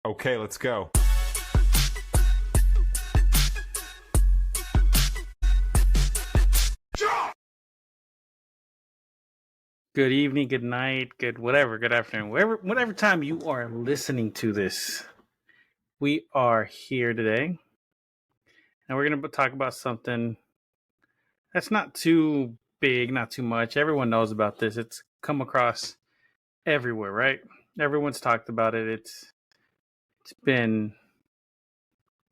Okay, let's go. Good evening, good night, good whatever, good afternoon, whatever time you are listening to this. We are here today, and we're going to talk about something that's not too big, not too much. Everyone knows about this. It's come across everywhere, right? Everyone's talked about it. It's been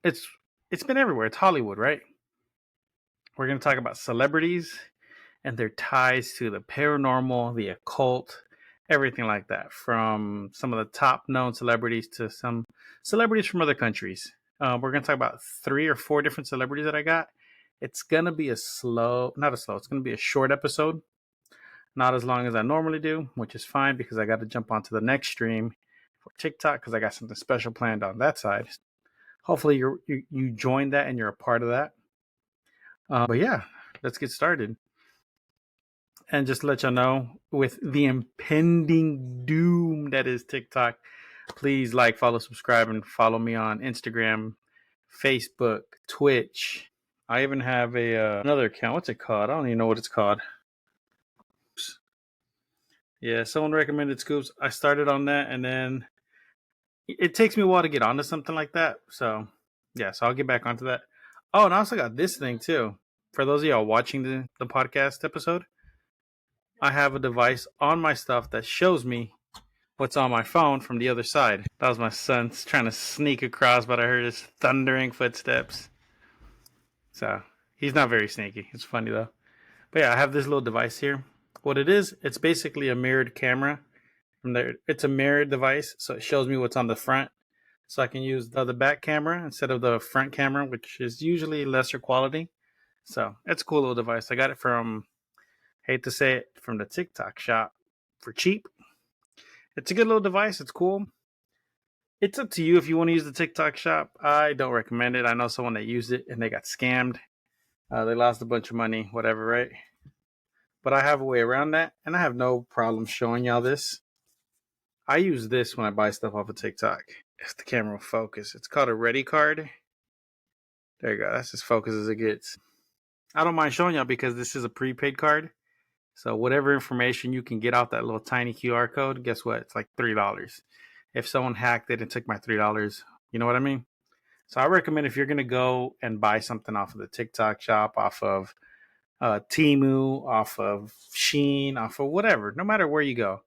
it's it's been everywhere. It's Hollywood, right? We're going to talk about celebrities and their ties to the paranormal, the occult, everything like that, from some of the top known celebrities to some celebrities from other countries. We're going to talk about 3 or 4 different celebrities that I got. It's going to be it's going to be a short episode, not as long as I normally do, which is fine because I got to jump onto the next stream for TikTok because I got something special planned on that side. Hopefully you joined that and you're a part of that. But yeah, let's get started. And just to let y'all know, with the impending doom that is TikTok, please like, follow, subscribe, and follow me on Instagram, Facebook, Twitch. I even have another account. What's it called? I don't even know what it's called. Oops. Yeah, someone recommended Scoops. I started on that, and then it takes me a while to get onto something like that. So, yeah, so I'll get back onto that. Oh, and I also got this thing, too. For those of y'all watching the podcast episode, I have a device on my stuff that shows me what's on my phone from the other side. That was my son trying to sneak across, but I heard his thundering footsteps. So he's not very sneaky. It's funny though. But yeah, I have this little device here. What it is, it's basically a mirrored camera. From there, it's a mirrored device, so it shows me what's on the front. So I can use the back camera instead of the front camera, which is usually lesser quality. So it's a cool little device. I got it from, hate to say it, from the TikTok shop for cheap. It's a good little device. It's cool. It's up to you if you want to use the TikTok shop. I don't recommend it. I know someone that used it and they got scammed. They lost a bunch of money, whatever, right? But I have a way around that, and I have no problem showing y'all this. I use this when I buy stuff off of TikTok. If the camera will focus. It's called a Ready card. There you go. That's as focused as it gets. I don't mind showing y'all because this is a prepaid card. So whatever information you can get off that little tiny QR code, guess what? It's like $3. If someone hacked it and took my $3, you know what I mean? So I recommend if you're going to go and buy something off of the TikTok shop, off of Temu, off of Shein, off of whatever, no matter where you go,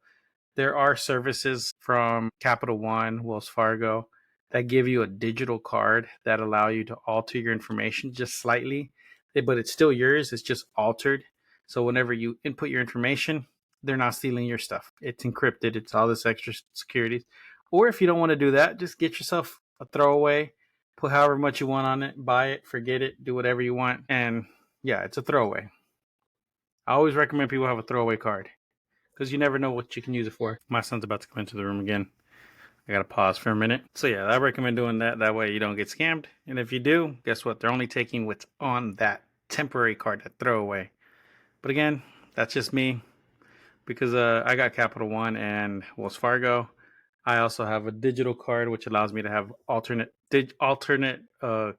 there are services from Capital One, Wells Fargo, that give you a digital card that allow you to alter your information just slightly, but it's still yours. It's just altered. So whenever you input your information, they're not stealing your stuff. It's encrypted. It's all this extra security. Or if you don't want to do that, just get yourself a throwaway, put however much you want on it, buy it, forget it, do whatever you want. And yeah, it's a throwaway. I always recommend people have a throwaway card because you never know what you can use it for. My son's about to come into the room again. I got to pause for a minute. So yeah, I recommend doing that. That way you don't get scammed. And if you do, guess what? They're only taking what's on that temporary card, that throwaway. But again, that's just me because I got Capital One and Wells Fargo. I also have a digital card which allows me to have alternate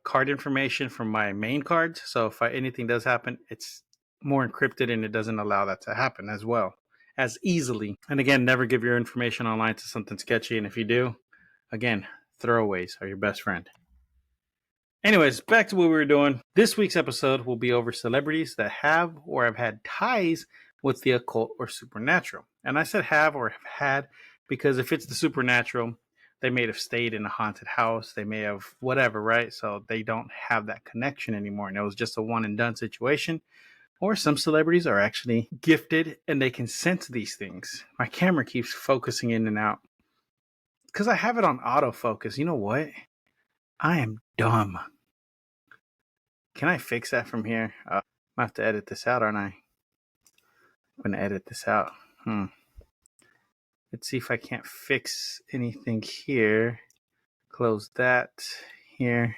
card information from my main cards. So if anything does happen, it's more encrypted and it doesn't allow that to happen as well as easily. And again, never give your information online to something sketchy. And if you do, again, throwaways are your best friend. Anyways, back to what we were doing. This week's episode will be over celebrities that have or have had ties with the occult or supernatural. And I said have or have had because if it's the supernatural, they may have stayed in a haunted house. They may have whatever, right? So they don't have that connection anymore. And it was just a one and done situation. Or some celebrities are actually gifted and they can sense these things. My camera keeps focusing in and out because I have it on autofocus. You know what? I am dumb. Can I fix that from here? I have to edit this out, aren't I? I'm going to edit this out. Let's see if I can't fix anything here. Close that here.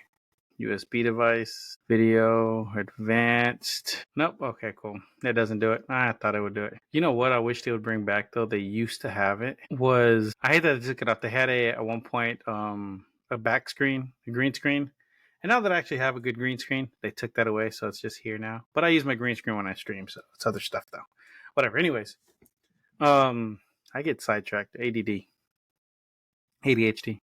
USB device, video, advanced. Nope. Okay, cool. That doesn't do it. I thought it would do it. You know what I wish they would bring back though? They used to have it. Was I hate that they took it off. They had at one point a back screen, a green screen. And now that I actually have a good green screen, they took that away, so it's just here now. But I use my green screen when I stream, so it's other stuff though. Whatever. Anyways, I get sidetracked. ADD, ADHD.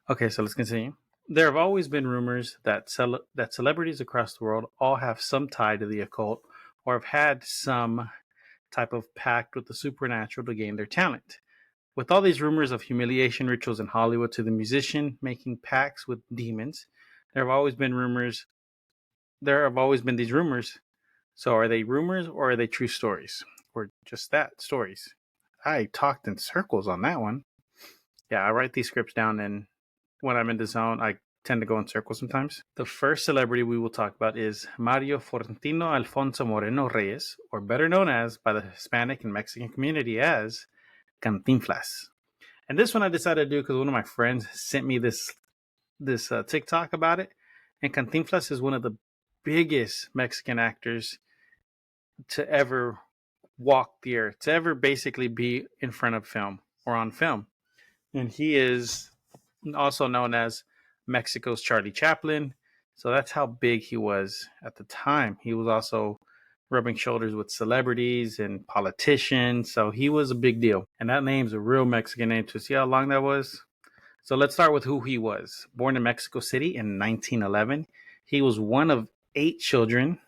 Okay, so let's continue. There have always been rumors that that celebrities across the world all have some tie to the occult or have had some type of pact with the supernatural to gain their talent. With all these rumors of humiliation rituals in Hollywood to the musician making pacts with demons, there have always been rumors. There have always been these rumors. So are they rumors or are they true stories? Or just that, stories? I talked in circles on that one. Yeah, I write these scripts down, and when I'm in the zone, I tend to go in circles sometimes. The first celebrity we will talk about is Mario Fortino Alfonso Moreno Reyes, or better known as by the Hispanic and Mexican community as Cantinflas. And this one I decided to do because one of my friends sent me this TikTok about it. And Cantinflas is one of the biggest Mexican actors to ever walk the earth, to ever basically be in front of film or on film. And he is also known as Mexico's Charlie Chaplin. So that's how big he was at the time. He was also rubbing shoulders with celebrities and politicians. So he was a big deal. And that name's a real Mexican name. To see how long that was? So let's start with who he was. Born in Mexico City in 1911, he was one of 8 children.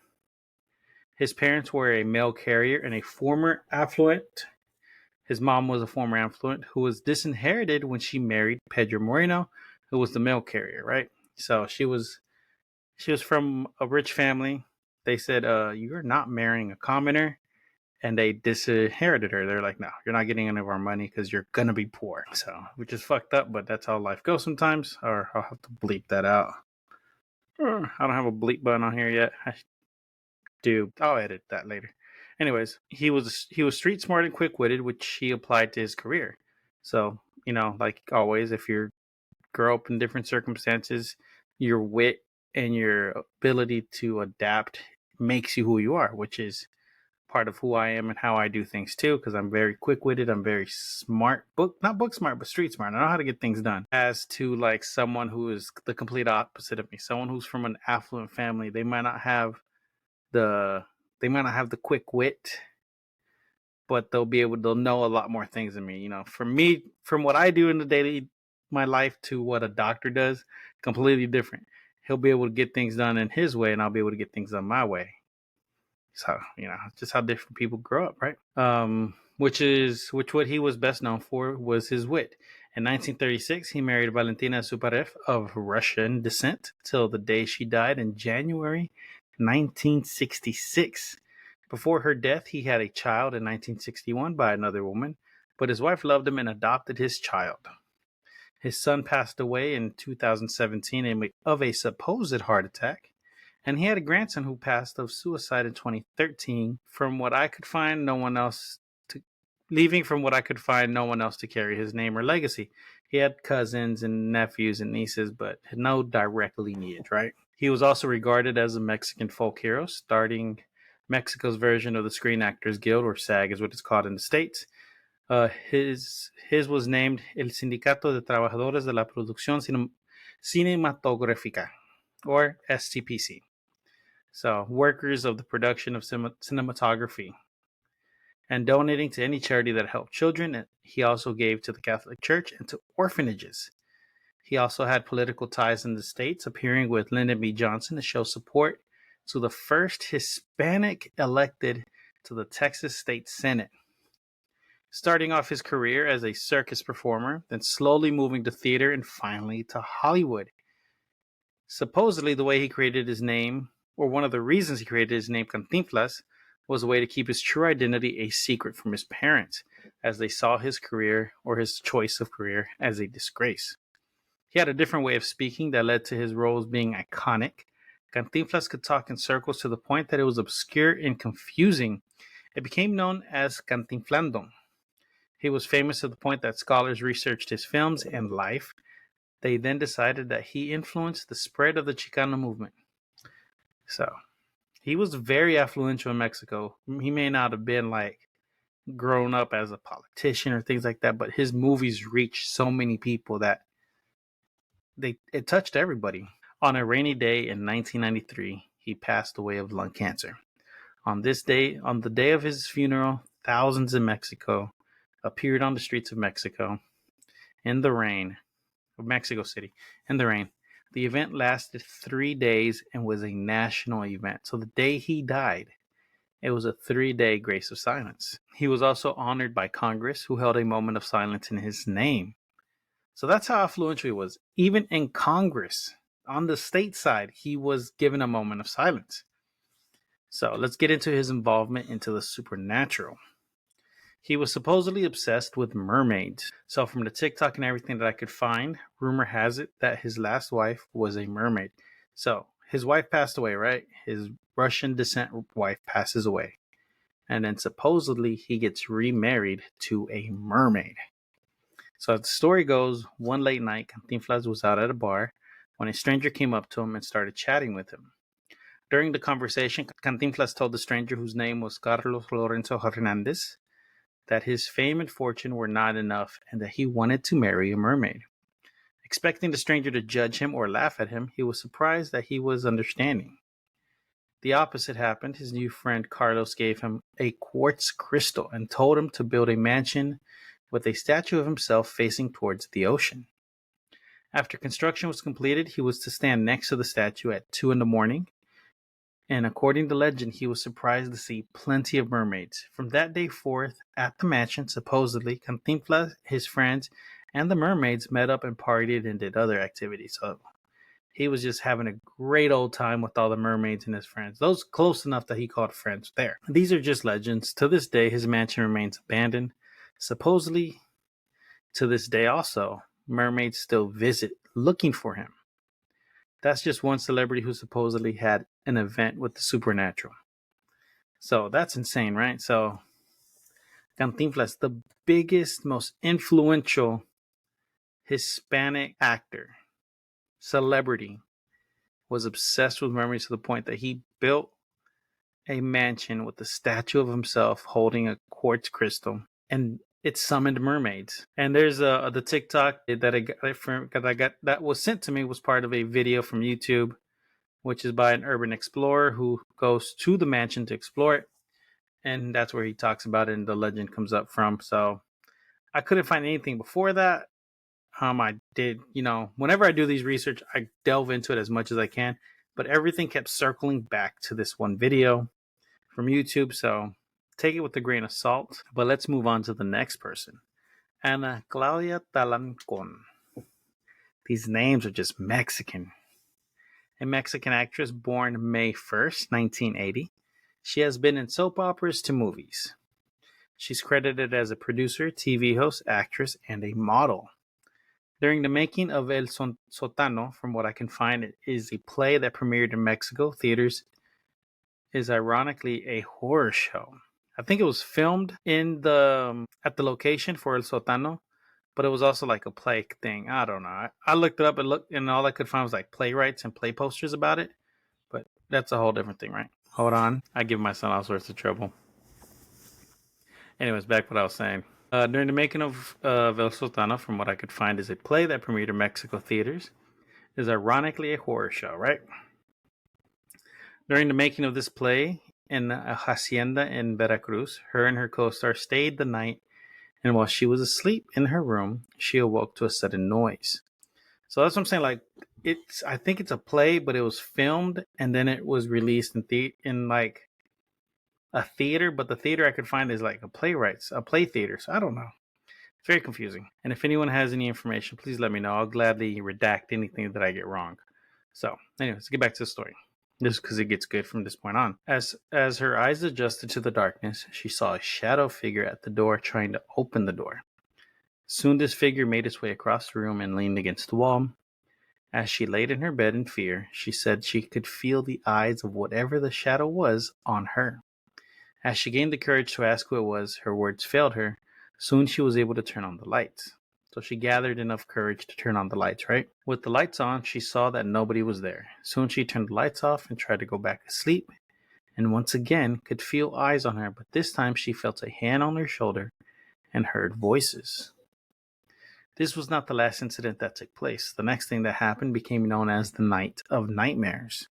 His parents were a mail carrier and a former affluent. His mom was a former affluent who was disinherited when she married Pedro Moreno, who was the mail carrier, right? So she was from a rich family. They said, "You're not marrying a commoner," and they disinherited her. They're like, "No, you're not getting any of our money because you're gonna be poor." So, which is fucked up, but that's how life goes sometimes. Or I'll have to bleep that out. I don't have a bleep button on here yet. I do. I'll edit that later. Anyways, he was street smart and quick witted, which he applied to his career. So, like always, if you grow up in different circumstances, your wit and your ability to adapt makes you who you are, which is part of who I am and how I do things too, because I'm very quick witted, I'm very smart, not book smart, but street smart. I know how to get things done. As to like someone who is the complete opposite of me, someone who's from an affluent family, they might not have the quick wit, but they'll know a lot more things than me. For me, from what I do in the daily my life to what a doctor does, completely different. He'll be able to get things done in his way, and I'll be able to get things done my way. So, just how different people grow up, right? Which what he was best known for was his wit. In 1936, he married Valentina Suparev of Russian descent till the day she died in January 1966. Before her death, he had a child in 1961 by another woman, but his wife loved him and adopted his child. His son passed away in 2017 of a supposed heart attack, and he had a grandson who passed of suicide in 2013. From what I could find, no one else to carry his name or legacy. He had cousins and nephews and nieces, but no direct lineage, right? He was also regarded as a Mexican folk hero, starting Mexico's version of the Screen Actors Guild, or SAG is what it's called in the States. His was named El Sindicato de Trabajadores de la Producción Cinematográfica, or STPC. So, workers of the production of cinematography. And donating to any charity that helped children. He also gave to the Catholic Church and to orphanages. He also had political ties in the States, appearing with Lyndon B. Johnson to show support to the first Hispanic elected to the Texas State Senate. Starting off his career as a circus performer, then slowly moving to theater and finally to Hollywood. Supposedly, the way he created his name, or one of the reasons he created his name, Cantinflas, was a way to keep his true identity a secret from his parents, as they saw his career, or his choice of career, as a disgrace. He had a different way of speaking that led to his roles being iconic. Cantinflas could talk in circles to the point that it was obscure and confusing. It became known as Cantinflando. He was famous to the point that scholars researched his films and life They then decided that he influenced the spread of the Chicano movement. So he was very influential in Mexico. He may not have been like grown up as a politician or things like that, but his movies reached so many people that it touched everybody. On a rainy day in 1993, he passed away of lung cancer. On the day of his funeral, thousands in Mexico appeared on the streets of Mexico in the rain, of Mexico City, in the rain. The event lasted 3 days and was a national event. So the day he died, it was a 3-day grace of silence. He was also honored by Congress, who held a moment of silence in his name. So that's how influential he was. Even in Congress, on the state side, he was given a moment of silence. So let's get into his involvement into the supernatural. He was supposedly obsessed with mermaids. So from the TikTok and everything that I could find, rumor has it that his last wife was a mermaid. So his wife passed away, right? His Russian descent wife passes away. And then supposedly he gets remarried to a mermaid. So as the story goes, one late night, Cantinflas was out at a bar when a stranger came up to him and started chatting with him. During the conversation, Cantinflas told the stranger, whose name was Carlos Lorenzo Hernandez, that his fame and fortune were not enough and that he wanted to marry a mermaid. Expecting the stranger to judge him or laugh at him, he was surprised that he was understanding. The opposite happened. His new friend Carlos gave him a quartz crystal and told him to build a mansion with a statue of himself facing towards the ocean. After construction was completed, he was to stand next to the statue at 2 a.m, and according to legend, he was surprised to see plenty of mermaids. From that day forth, at the mansion, supposedly, Cantinflas, his friends, and the mermaids met up and partied and did other activities. So he was just having a great old time with all the mermaids and his friends. Those close enough that he called friends there. These are just legends. To this day, his mansion remains abandoned. Supposedly, to this day also, mermaids still visit looking for him. That's just one celebrity who supposedly had an event with the supernatural. So that's insane, right? So Cantinflas, the biggest, most influential Hispanic actor, celebrity, was obsessed with mermaids to the point that he built a mansion with a statue of himself holding a quartz crystal, and it summoned mermaids. And there's the TikTok that was sent to me was part of a video from YouTube, which is by an urban explorer who goes to the mansion to explore it. And that's where he talks about it and the legend comes up from. So I couldn't find anything before that. I did, whenever I do these research, I delve into it as much as I can. But everything kept circling back to this one video from YouTube. So take it with a grain of salt. But let's move on to the next person. Claudia Talancon. These names are just Mexican. A Mexican actress born May 1st, 1980. She has been in soap operas to movies. She's credited as a producer, TV host, actress, and a model. During the making of El Sótano, from what I can find, it is a play that premiered in Mexico theaters, is ironically a horror show. I think it was filmed at the location for El Sótano, but it was also like a play thing. I don't know. I looked it up and all I could find was like playwrights and play posters about it. But that's a whole different thing, right? Hold on. I give my son all sorts of trouble. Anyways, back to what I was saying. During the making of El Sótano, from what I could find, is a play that premiered in Mexico theaters. It is ironically a horror show, right? During the making of this play in a hacienda in Veracruz, her and her co-star stayed the night, and while she was asleep in her room, she awoke to a sudden noise. So that's what I'm saying. Like, I think it's a play, but it was filmed and then it was released in like a theater. But the theater I could find is like a play theater. So I don't know. It's very confusing. And if anyone has any information, please let me know. I'll gladly redact anything that I get wrong. So, anyways, let's get back to the story. Just because it gets good from this point on. As her eyes adjusted to the darkness, she saw a shadow figure at the door trying to open the door. Soon this figure made its way across the room and leaned against the wall. As she laid in her bed in fear, she said she could feel the eyes of whatever the shadow was on her. As she gained the courage to ask who it was, her words failed her. Soon she was able to turn on the lights. So she gathered enough courage to turn on the lights, right? With the lights on, she saw that nobody was there. Soon she turned the lights off and tried to go back to sleep, and once again could feel eyes on her, but this time she felt a hand on her shoulder and heard voices. This was not the last incident that took place. The next thing that happened became known as the Night of Nightmares.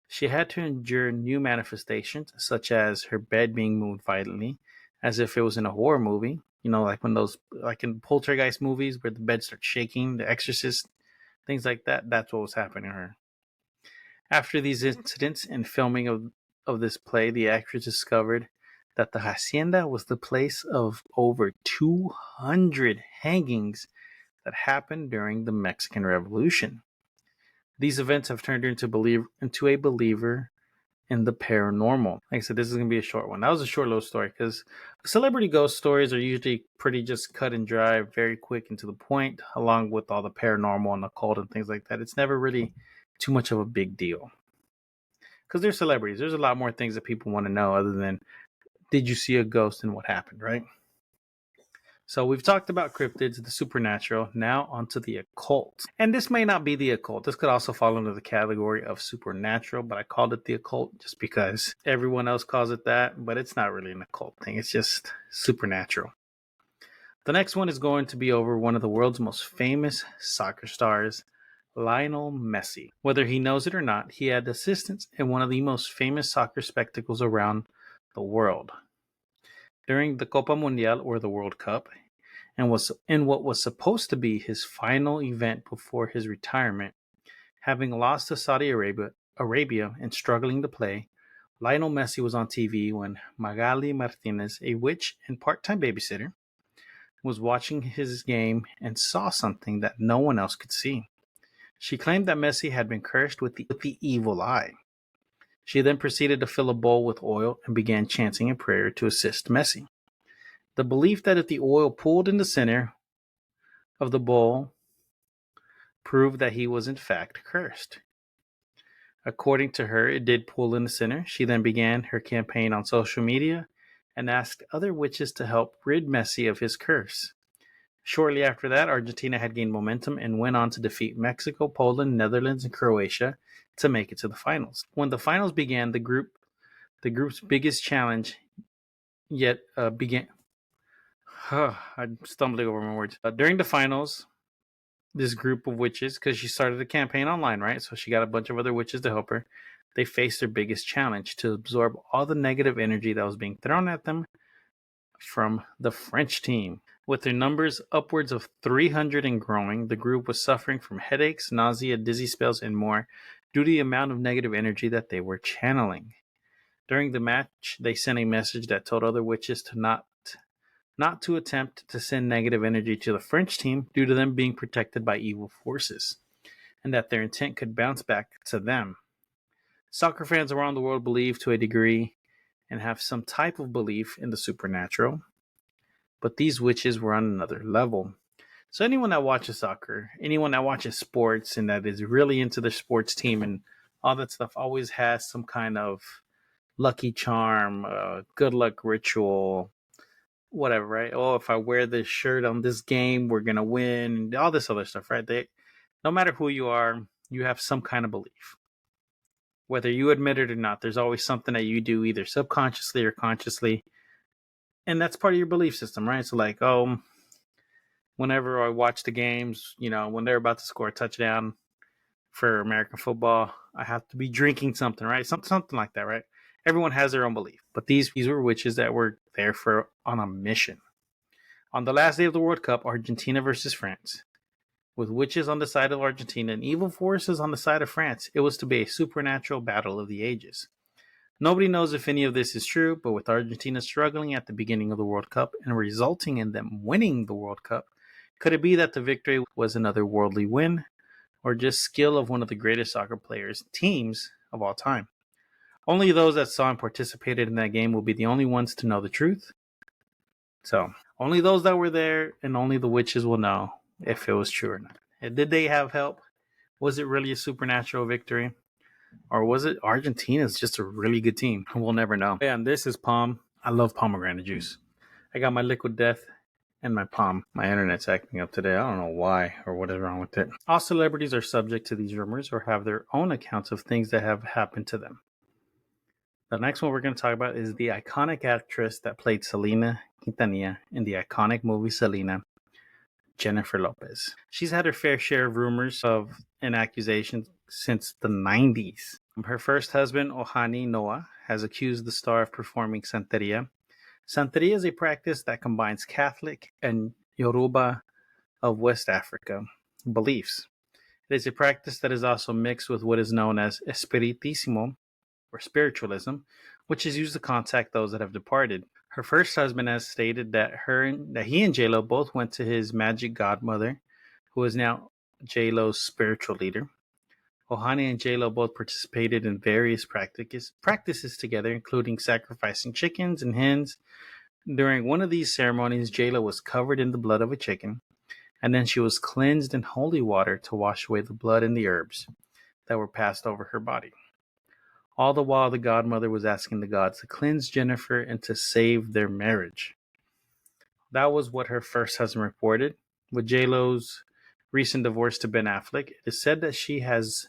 She had to endure new manifestations, such as her bed being moved violently, as if it was in a horror movie. You know, like when those, like in poltergeist movies where the bed starts shaking, The Exorcist, things like that. That's what was happening to her. After these incidents and filming of this play, the actress discovered that the hacienda was the place of over 200 hangings that happened during the Mexican Revolution. These events have turned her into a believer in the paranormal. Like I said, this is going to be a short one. That was a short little story because celebrity ghost stories are usually pretty just cut and dry, very quick and to the point, along with all the paranormal and occult and things like that. It's never really too much of a big deal because they're celebrities. There's a lot more things that people want to know other than did you see a ghost and what happened, right? So we've talked about cryptids, the supernatural, now onto the occult. And this may not be the occult. This could also fall under the category of supernatural, but I called it the occult just because everyone else calls it that, but it's not really an occult thing. It's just supernatural. The next one is going to be over one of the world's most famous soccer stars, Lionel Messi. Whether he knows it or not, he had assistance in one of the most famous soccer spectacles around the world. During the Copa Mundial, or the World Cup, and was in what was supposed to be his final event before his retirement, having lost to Saudi Arabia and struggling to play, Lionel Messi was on TV when Magali Martinez, a witch and part-time babysitter, was watching his game and saw something that no one else could see. She claimed that Messi had been cursed with the evil eye. She then proceeded to fill a bowl with oil and began chanting a prayer to assist Messi. The belief that if the oil pooled in the center of the bowl proved that he was in fact cursed. According to her, it did pool in the center. She then began her campaign on social media and asked other witches to help rid Messi of his curse. Shortly after that, Argentina had gained momentum and went on to defeat Mexico, Poland, Netherlands, and Croatia to make it to the finals. When the finals began, the group's biggest challenge yet began. I'm stumbling over my words. During the finals, this group of witches, because she started a campaign online, right? So she got a bunch of other witches to help her. They faced their biggest challenge to absorb all the negative energy that was being thrown at them from the French team. With their numbers upwards of 300 and growing, the group was suffering from headaches, nausea, dizzy spells, and more due to the amount of negative energy that they were channeling. During the match, they sent a message that told other witches to not to attempt to send negative energy to the French team due to them being protected by evil forces, and that their intent could bounce back to them. Soccer fans around the world believe to a degree and have some type of belief in the supernatural, but these witches were on another level. So anyone that watches soccer, anyone that watches sports and that is really into their sports team and all that stuff always has some kind of lucky charm, good luck ritual, whatever, right? Oh, if I wear this shirt on this game, we're gonna win, and all this other stuff, right? No matter who you are, you have some kind of belief. Whether you admit it or not, there's always something that you do either subconsciously or consciously, and that's part of your belief system, right? So like, whenever I watch the games, when they're about to score a touchdown for American football, I have to be drinking something, right? Something like that, right? Everyone has their own belief, but these were witches that were there on a mission. On the last day of the World Cup, Argentina versus France, with witches on the side of Argentina and evil forces on the side of France, it was to be a supernatural battle of the ages. Nobody knows if any of this is true, but with Argentina struggling at the beginning of the World Cup and resulting in them winning the World Cup, could it be that the victory was another worldly win, or just skill of one of the greatest soccer teams of all time? Only those that saw and participated in that game will be the only ones to know the truth. So, only those that were there and only the witches will know if it was true or not. And did they have help? Was it really a supernatural victory? Or was it Argentina's just a really good team? We'll never know. And this is Palm. I love pomegranate juice. I got my liquid death and my palm. My internet's acting up today. I don't know why or what is wrong with it. All celebrities are subject to these rumors or have their own accounts of things that have happened to them. The next one we're going to talk about is the iconic actress that played Selena Quintanilla in the iconic movie Selena, Jennifer Lopez. She's had her fair share of rumors and accusations since the 90s. Her first husband, Ohani Noah, has accused the star of performing Santeria. Santeria is a practice that combines Catholic and Yoruba of West Africa beliefs. It is a practice that is also mixed with what is known as Espiritismo, or spiritualism, which is used to contact those that have departed. Her first husband has stated that he and J-Lo both went to his magic godmother, who is now J-Lo's spiritual leader. Ohani and J-Lo both participated in various practices together, including sacrificing chickens and hens. During one of these ceremonies, J-Lo was covered in the blood of a chicken, and then she was cleansed in holy water to wash away the blood and the herbs that were passed over her body. All the while, the godmother was asking the gods to cleanse Jennifer and to save their marriage. That was what her first husband reported. With J-Lo's recent divorce to Ben Affleck, it is said that she has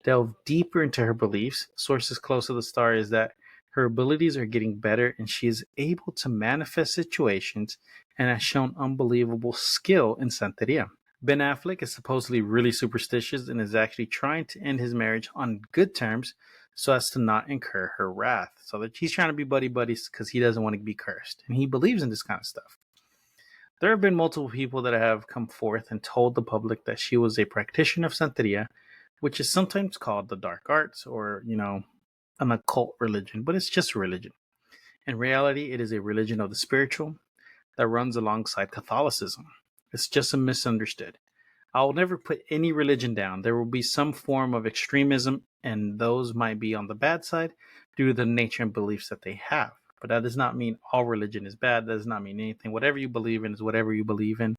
delved deeper into her beliefs. Sources close to the star is that her abilities are getting better and she is able to manifest situations and has shown unbelievable skill in Santeria. Ben Affleck is supposedly really superstitious and is actually trying to end his marriage on good terms so as to not incur her wrath. So that he's trying to be buddies because he doesn't want to be cursed. And he believes in this kind of stuff. There have been multiple people that have come forth and told the public that she was a practitioner of Santeria, which is sometimes called the dark arts or, an occult religion, but it's just a religion. In reality, it is a religion of the spiritual that runs alongside Catholicism. It's just a misunderstood. I will never put any religion down. There will be some form of extremism, and those might be on the bad side due to the nature and beliefs that they have. But that does not mean all religion is bad. That does not mean anything. Whatever you believe in is whatever you believe in.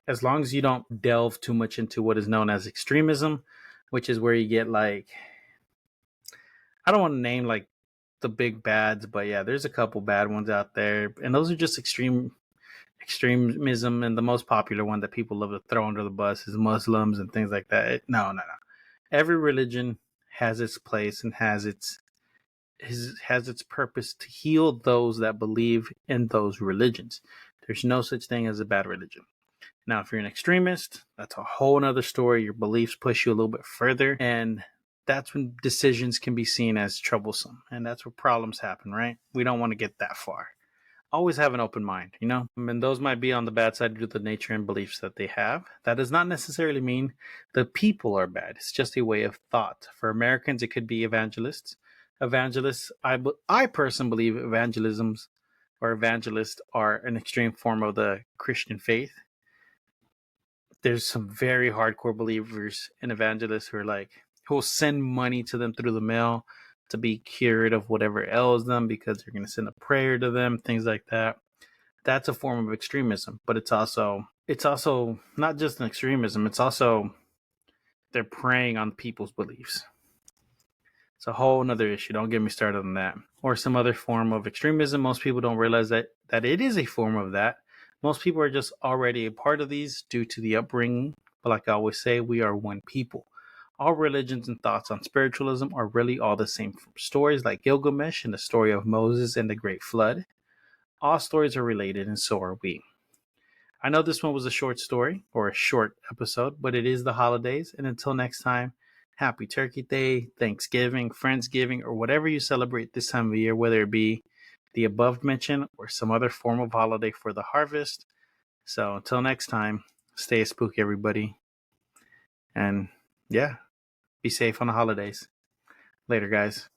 As long as you don't delve too much into what is known as extremism, which is where you get I don't want to name the big bads, but yeah, there's a couple bad ones out there. And those are just extremism, and the most popular one that people love to throw under the bus is Muslims and things like that. No. Every religion has its place and has its purpose to heal those that believe in those religions. There's no such thing as a bad religion. Now, if you're an extremist, that's a whole other story. Your beliefs push you a little bit further, and that's when decisions can be seen as troublesome, and that's where problems happen, right? We don't want to get that far. Always have an open mind, and those might be on the bad side due to the nature and beliefs that they have. That does not necessarily mean the people are bad. It's just a way of thought. For Americans, it could be evangelists. I personally believe evangelists are an extreme form of the Christian faith. There's some very hardcore believers in evangelists who will send money to them through the mail to be cured of whatever ails them because they're going to send a prayer to them, things like that. That's a form of extremism, but it's also not just an extremism. It's also they're preying on people's beliefs. It's a whole nother issue. Don't get me started on that. Or some other form of extremism. Most people don't realize that it is a form of that. Most people are just already a part of these due to the upbringing. But like I always say, we are one people. All religions and thoughts on spiritualism are really all the same. From stories like Gilgamesh and the story of Moses and the Great Flood, all stories are related, and so are we. I know this one was a short story or a short episode, but it is the holidays. And until next time, Happy Turkey Day, Thanksgiving, Friendsgiving, or whatever you celebrate this time of year, whether it be the above mentioned or some other form of holiday for the harvest. So until next time, stay spooky, everybody. And yeah, be safe on the holidays. Later, guys.